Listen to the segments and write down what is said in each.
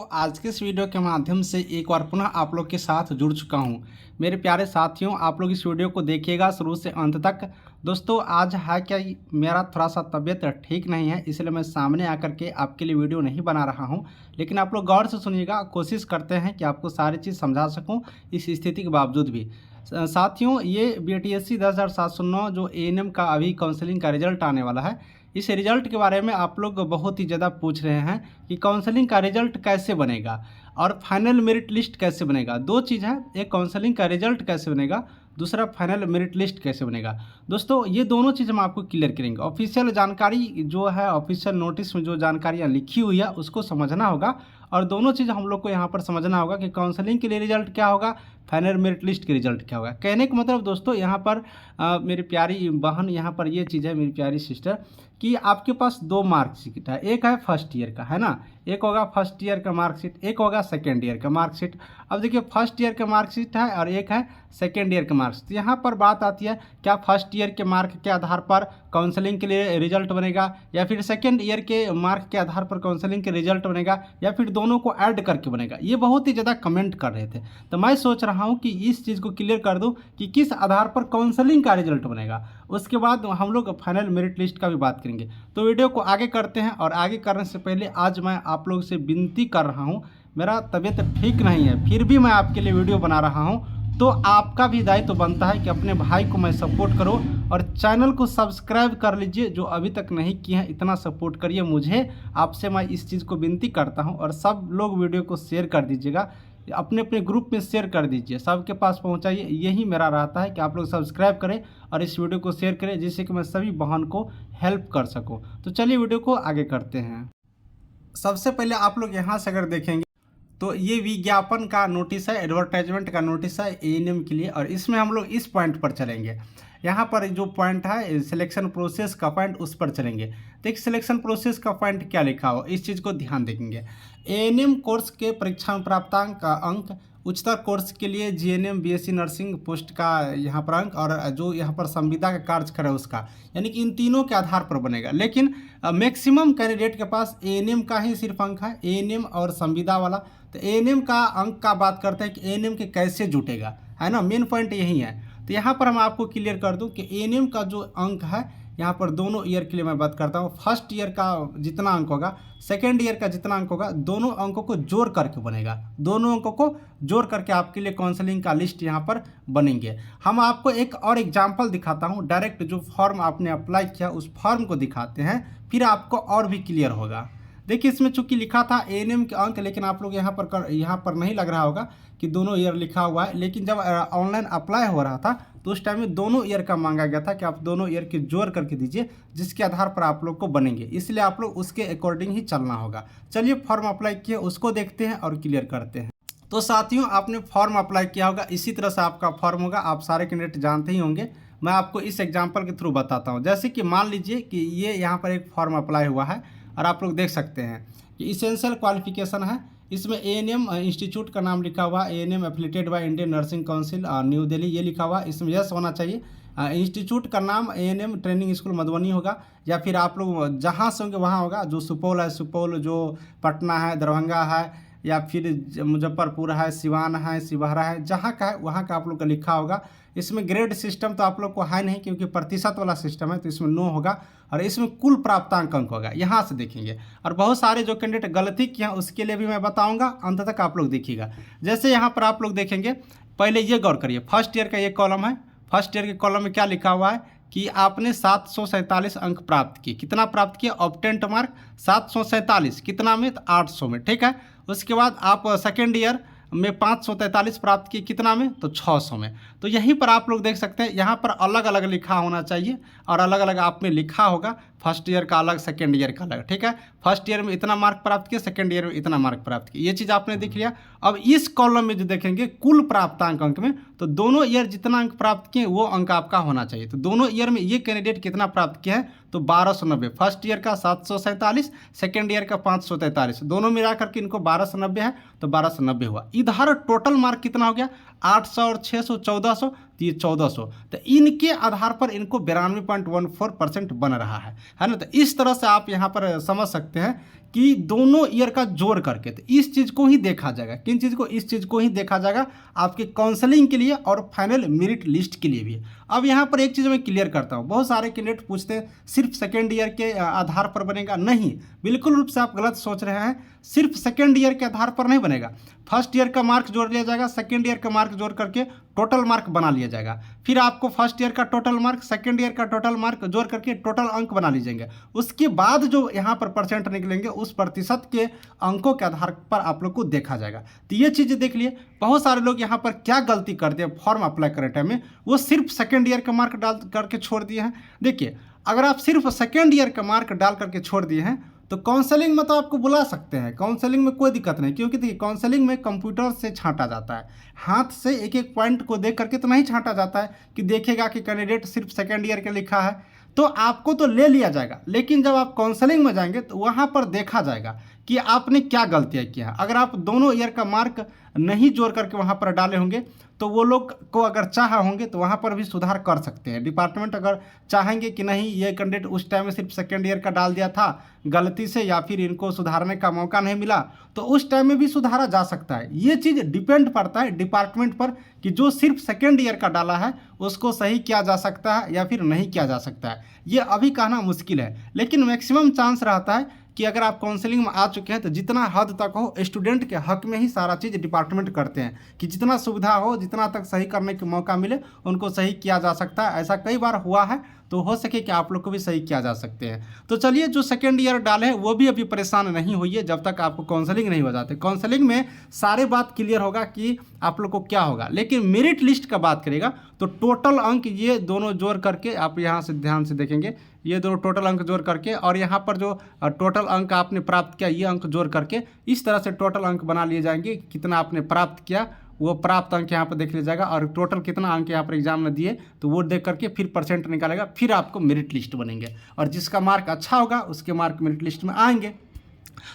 तो आज के इस वीडियो के माध्यम से एक बार पुनः आप लोग के साथ जुड़ चुका हूं। मेरे प्यारे साथियों, आप लोग इस वीडियो को देखिएगा शुरू से अंत तक। दोस्तों, आज है क्या, मेरा थोड़ा सा तबीयत ठीक नहीं है, इसलिए मैं सामने आकर के आपके लिए वीडियो नहीं बना रहा हूं। लेकिन आप लोग गौर से सुनिएगा, कोशिश करते हैं कि आपको सारी चीज़ समझा सकूं इस स्थिति के बावजूद भी। साथियों, ये BTSC 10,709 जो ANM का अभी काउंसलिंग का रिजल्ट आने वाला है, इस रिजल्ट के बारे में आप लोग बहुत ही ज़्यादा पूछ रहे हैं कि काउंसलिंग का रिजल्ट कैसे बनेगा और फाइनल मेरिट लिस्ट कैसे बनेगा। दो चीज़ है, एक काउंसलिंग का रिजल्ट कैसे बनेगा, दूसरा फाइनल मेरिट लिस्ट कैसे बनेगा। दोस्तों, ये दोनों चीज़ हम आपको क्लियर करेंगे। ऑफिशियल जानकारी जो है, ऑफिशियल नोटिस में जो जानकारियाँ लिखी हुई है उसको समझना होगा, और दोनों चीज़ हम लोग को यहाँ पर समझना होगा कि काउंसलिंग के लिए रिजल्ट क्या होगा, फाइनल मेरिट लिस्ट के रिजल्ट क्या होगा। कहने का मतलब दोस्तों, यहाँ पर मेरी प्यारी बहन, यहाँ पर ये चीज़ है मेरी प्यारी सिस्टर, कि आपके पास दो मार्कशीट है। एक है फर्स्ट ईयर का, है ना, एक होगा फर्स्ट ईयर का मार्कशीट, एक होगा सेकेंड ईयर का मार्कशीट। अब देखिए, फर्स्ट ईयर का मार्कशीट है और एक है सेकेंड ईयर का मार्क्स। यहाँ पर बात आती है, क्या फर्स्ट ईयर के मार्क के आधार पर काउंसलिंग के लिए रिजल्ट बनेगा, या फिर सेकेंड ईयर के मार्क के आधार पर काउंसलिंग के रिजल्ट बनेगा, या फिर दोनों को ऐड करके बनेगा। ये बहुत ही ज़्यादा कमेंट कर रहे थे, तो मैं सोच रहा हूँ कि इस चीज़ को क्लियर कर दूँ कि किस आधार पर काउंसलिंग का रिजल्ट बनेगा। उसके बाद हम लोग फाइनल मेरिट लिस्ट का भी बात करेंगे। तो वीडियो को आगे करते हैं, और आगे करने से पहले आज मैं आप लोग से विनती कर रहा हूँ, मेरा तबीयत ठीक नहीं है, फिर भी मैं आपके लिए वीडियो बना रहा हूँ, तो आपका भी दायित्व तो बनता है कि अपने भाई को मैं सपोर्ट करो और चैनल को सब्सक्राइब कर लीजिए। जो अभी तक नहीं किए हैं, इतना सपोर्ट करिए मुझे, आपसे मैं इस चीज़ को विनती करता हूँ। और सब लोग वीडियो को शेयर कर दीजिएगा, अपने अपने ग्रुप में शेयर कर दीजिए, सबके पास पहुंचाइए। यही मेरा रहता है कि आप लोग सब्सक्राइब करें और इस वीडियो को शेयर करें, जिससे कि मैं सभी बहन को हेल्प कर सकूं। तो चलिए वीडियो को आगे करते हैं। सबसे पहले आप लोग यहाँ से अगर देखेंगे तो ये विज्ञापन का नोटिस है, एडवर्टाइजमेंट का नोटिस है ANM के लिए, और इसमें हम लोग इस पॉइंट पर चलेंगे। यहाँ पर जो पॉइंट है सिलेक्शन प्रोसेस का पॉइंट, उस पर चलेंगे। देखिए, सिलेक्शन प्रोसेस का पॉइंट क्या लिखा हो, इस चीज़ को ध्यान देंगे। ANM कोर्स के परीक्षा में प्राप्तांक का अंक, उच्चतर कोर्स के लिए GNM BSc नर्सिंग पोस्ट का यहाँ पर अंक, और जो यहाँ पर संविदा का कार्य करे उसका, यानी कि इन तीनों के आधार पर बनेगा। लेकिन मैक्सिमम कैंडिडेट के पास ANM का ही सिर्फ अंक है, ANM और संविदा वाला। तो ANM का अंक का बात करते हैं कि ANM के कैसे जुटेगा, है ना, मेन पॉइंट यही है। तो यहाँ पर हम आपको क्लियर कर दूं कि ANM का जो अंक है, यहाँ पर दोनों ईयर के लिए मैं बात करता हूँ, फर्स्ट ईयर का जितना अंक होगा, सेकेंड ईयर का जितना अंक होगा, दोनों अंकों को जोड़ करके बनेगा। दोनों अंकों को जोड़ करके आपके लिए काउंसलिंग का लिस्ट यहाँ पर बनेंगे। हम आपको एक और एग्जाम्पल दिखाता हूँ, डायरेक्ट जो फॉर्म आपने अप्लाई किया उस फॉर्म को दिखाते हैं, फिर आपको और भी क्लियर होगा। देखिए, इसमें चूंकि लिखा था ANM के अंक, लेकिन आप लोग यहाँ पर नहीं लग रहा होगा कि दोनों ईयर लिखा हुआ है। लेकिन जब ऑनलाइन अप्लाई हो रहा था तो उस टाइम में दोनों ईयर का मांगा गया था कि आप दोनों ईयर के जोड़ करके दीजिए, जिसके आधार पर आप लोग को बनेंगे। इसलिए आप लोग उसके अकॉर्डिंग ही चलना होगा। चलिए, फॉर्म अप्लाई किए उसको देखते हैं और क्लियर करते हैं। तो साथियों, आपने फॉर्म अप्लाई किया होगा, इसी तरह से आपका फॉर्म होगा। आप सारे कैंडिडेट जानते ही होंगे, मैं आपको इस एग्जाम्पल के थ्रू बताता हूँ। जैसे कि मान लीजिए कि ये यहाँ पर एक फॉर्म अप्लाई हुआ है, और आप लोग देख सकते हैं कि इसेंशियल क्वालिफिकेशन है। इसमें ANM इंस्टीट्यूट का नाम लिखा हुआ, ANM affiliated by Indian nursing council new Delhi, ये लिखा हुआ। इसमें यस होना चाहिए। इंस्टीट्यूट का नाम ANM ट्रेनिंग स्कूल मधुबनी होगा, या फिर आप लोग जहाँ से होंगे वहाँ होगा। जो सुपौल है सुपौल, जो पटना है, दरभंगा है, या फिर मुजफ्फरपुर है, सिवान है, शिवहरा है, जहाँ का है वहाँ का आप लोग का लिखा होगा। इसमें ग्रेड सिस्टम तो आप लोग को है नहीं, क्योंकि प्रतिशत वाला सिस्टम है, तो इसमें 9 होगा। और इसमें कुल प्राप्तांक अंक होगा, यहाँ से देखेंगे। और बहुत सारे जो कैंडिडेट गलती किए हैं उसके लिए भी मैं बताऊंगा, अंत तक आप लोग देखिएगा। जैसे यहाँ पर आप लोग देखेंगे, पहले ये गौर करिए, फर्स्ट ईयर का ये कॉलम है। फर्स्ट ईयर के कॉलम में क्या लिखा हुआ है कि आपने 747 अंक प्राप्त किए। कितना प्राप्त किया? ऑब्टेंट मार्क 747, कितना में? 800 में, ठीक है। उसके बाद आप सेकेंड ईयर में 543 प्राप्त किए, कितना में? तो 600 में। तो यहीं पर आप लोग देख सकते हैं, यहाँ पर अलग अलग लिखा होना चाहिए, और अलग अलग आप में लिखा होगा, फर्स्ट ईयर का अलग, सेकेंड ईयर का अलग, ठीक है। फर्स्ट ईयर में इतना मार्क प्राप्त किया, सेकेंड ईयर में इतना मार्क प्राप्त किया, ये चीज़ आपने देख लिया। अब इस कॉलम में जो देखेंगे कुल प्राप्तांक अंक में, तो दोनों ईयर जितना अंक प्राप्त किए वो अंक आपका होना चाहिए। तो दोनों ईयर में ये कैंडिडेट कितना प्राप्त किया है? तो 1290। फर्स्ट ईयर का 747, सेकेंड ईयर का 543, दोनों मिला करके इनको 1290 है, तो 1290 हुआ। इधर टोटल मार्क कितना हो गया? 800 और 600 1400, तो ये 1400, तो इनके आधार पर इनको 92.14% बन रहा है ना। तो इस तरह से आप यहाँ पर समझ सकते हैं कि दोनों ईयर का जोड़ करके तो इस चीज़ को ही देखा जाएगा। किन चीज़ को? इस चीज़ को ही देखा जाएगा आपके काउंसलिंग के लिए और फाइनल मेरिट लिस्ट के लिए भी। अब यहाँ पर एक चीज़ मैं क्लियर करता हूँ, बहुत सारे कैंडिडेट पूछते हैं सिर्फ सेकेंड ईयर के आधार पर बनेगा। नहीं, बिल्कुल रूप से आप गलत सोच रहे हैं। सिर्फ सेकेंड ईयर के आधार पर नहीं बनेगा। फर्स्ट ईयर का मार्क जोड़ लिया जाएगा, सेकेंड ईयर का मार्क जोड़ करके टोटल मार्क बना लिया जाएगा। फिर आपको फर्स्ट ईयर का टोटल मार्क, सेकेंड ईयर का टोटल मार्क जोड़ करके टोटल अंक बना लीजिएंगे। उसके बाद जो यहाँ पर परसेंट निकलेंगे उस प्रतिशत के अंकों के आधार पर आप लोग को देखा जाएगा। तो ये चीज़ें देख लिए। बहुत सारे लोग यहाँ पर क्या गलती करते हैं फॉर्म अप्लाई करने टाइम में, वो सिर्फ सेकेंड ईयर का मार्क डाल करके छोड़ दिए हैं। देखिए, अगर आप सिर्फ सेकेंड ईयर का मार्क डाल करके छोड़ दिए हैं तो काउंसलिंग में तो आपको बुला सकते हैं, काउंसलिंग में कोई दिक्कत नहीं, क्योंकि देखिए काउंसलिंग में कंप्यूटर से छांटा जाता है, हाथ से एक एक पॉइंट को देख करके तो नहीं छांटा जाता है कि देखेगा कि कैंडिडेट सिर्फ सेकेंड ईयर का लिखा है तो आपको तो ले लिया जाएगा। लेकिन जब आप काउंसलिंग में जाएंगे तो वहाँ पर देखा जाएगा कि आपने क्या गलतियाँ किया हैं। अगर आप दोनों ईयर का मार्क नहीं जोड़ करके वहाँ पर डाले होंगे तो वो लोग को अगर चाह होंगे तो वहाँ पर भी सुधार कर सकते हैं। डिपार्टमेंट अगर चाहेंगे कि नहीं ये कैंडिडेट उस टाइम में सिर्फ सेकेंड ईयर का डाल दिया था गलती से, या फिर इनको सुधारने का मौका नहीं मिला, तो उस टाइम में भी सुधारा जा सकता है। ये चीज़ डिपेंड पड़ता है डिपार्टमेंट पर कि जो सिर्फ सेकेंड ईयर का डाला है उसको सही किया जा सकता है या फिर नहीं किया जा सकता है। ये अभी कहना मुश्किल है, लेकिन मैक्सिमम चांस रहता है कि अगर आप काउंसलिंग में आ चुके हैं तो जितना हद तक हो स्टूडेंट के हक में ही सारा चीज़ डिपार्टमेंट करते हैं कि जितना सुविधा हो, जितना तक सही करने का मौका मिले उनको सही किया जा सकता है। ऐसा कई बार हुआ है, तो हो सके कि आप लोग को भी सही किया जा सकते हैं। तो चलिए, जो सेकेंड ईयर डाले हैं वो भी अभी परेशान नहीं होइए जब तक आपको काउंसलिंग नहीं हो जाते। काउंसलिंग में सारे बात क्लियर होगा कि आप लोग को क्या होगा। लेकिन मेरिट लिस्ट का बात करेगा तो टोटल अंक ये दोनों जोड़ करके आप यहाँ से ध्यान से देखेंगे, ये दोनों टोटल अंक जोड़ करके और यहाँ पर जो टोटल अंक आपने प्राप्त किया ये अंक जोड़ करके इस तरह से टोटल अंक बना लिए जाएंगे। कितना आपने प्राप्त किया वो प्राप्त अंक यहाँ पर देख लिया जाएगा और टोटल कितना अंक यहाँ पर एग्जाम में दिए तो वो देख करके फिर परसेंट निकालेगा। फिर आपको मेरिट लिस्ट बनेंगे और जिसका मार्क अच्छा होगा उसके मार्क मेरिट लिस्ट में आएंगे।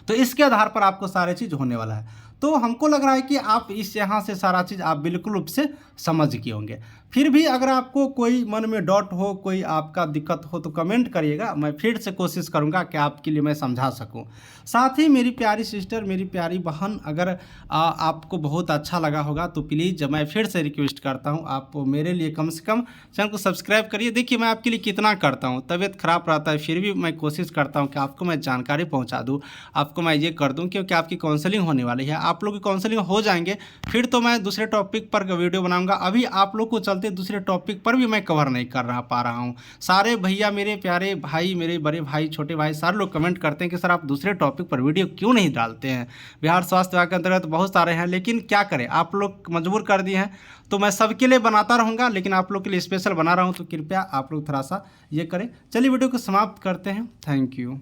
तो इसके आधार पर आपको सारे चीज़ होने वाला है। तो हमको लग रहा है कि आप इस यहाँ से सारा चीज़ आप बिल्कुल रूप से समझ गए होंगे। फिर भी अगर आपको कोई मन में डाउट हो, कोई आपका दिक्कत हो तो कमेंट करिएगा, मैं फिर से कोशिश करूँगा कि आपके लिए मैं समझा सकूँ। साथ ही मेरी प्यारी सिस्टर, मेरी प्यारी बहन, अगर आपको बहुत अच्छा लगा होगा तो प्लीज़ मैं फिर से रिक्वेस्ट करता हूँ आप मेरे लिए कम से कम चैनल को सब्सक्राइब करिए। देखिए मैं आपके लिए कितना करता हूँ, तबीयत ख़राब रहता है फिर भी मैं कोशिश करता हूँ कि आपको मैं जानकारी पहुँचा दूँ, आपको मैं ये कर दूँ, क्योंकि आपकी काउंसलिंग होने वाली है। आप लोग की काउंसलिंग हो जाएंगे फिर तो मैं दूसरे टॉपिक पर वीडियो बनाऊँगा। अभी आप लोग को चलते दूसरे टॉपिक पर भी मैं कवर नहीं कर पा रहा हूँ। सारे भैया, मेरे प्यारे भाई, मेरे बड़े भाई, छोटे भाई, सारे लोग कमेंट करते हैं कि सर आप दूसरे टॉपिक पर वीडियो क्यों नहीं डालते हैं। बिहार स्वास्थ्य विभाग के अंतर्गत बहुत सारे हैं, लेकिन क्या करें, आप लोग मजबूर कर दिए हैं। तो मैं सबके लिए बनाता रहूँगा, लेकिन आप लोग के लिए स्पेशल बना रहा हूँ, तो कृपया आप लोग थोड़ा सा ये करें। चलिए वीडियो को समाप्त करते हैं। Thank you.